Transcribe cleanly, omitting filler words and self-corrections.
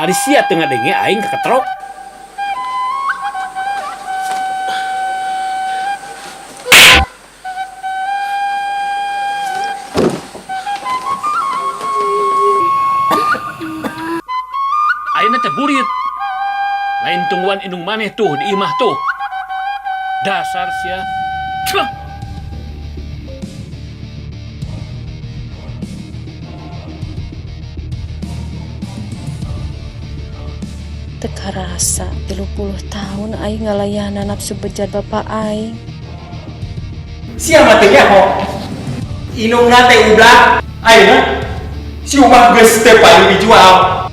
Ari sia teu ngadenge aing keketrok. Ayeuna teh burit. Lain tungguan indung maneh tuh di imah tuh. Dasar sia. Cuh. Teka rasa 30 tahun aing ngalayanan nafsu bejat bapak aing. Sia matenya ho. Inungna teh udah. Ayeuna si ubah geus teu paling dijual.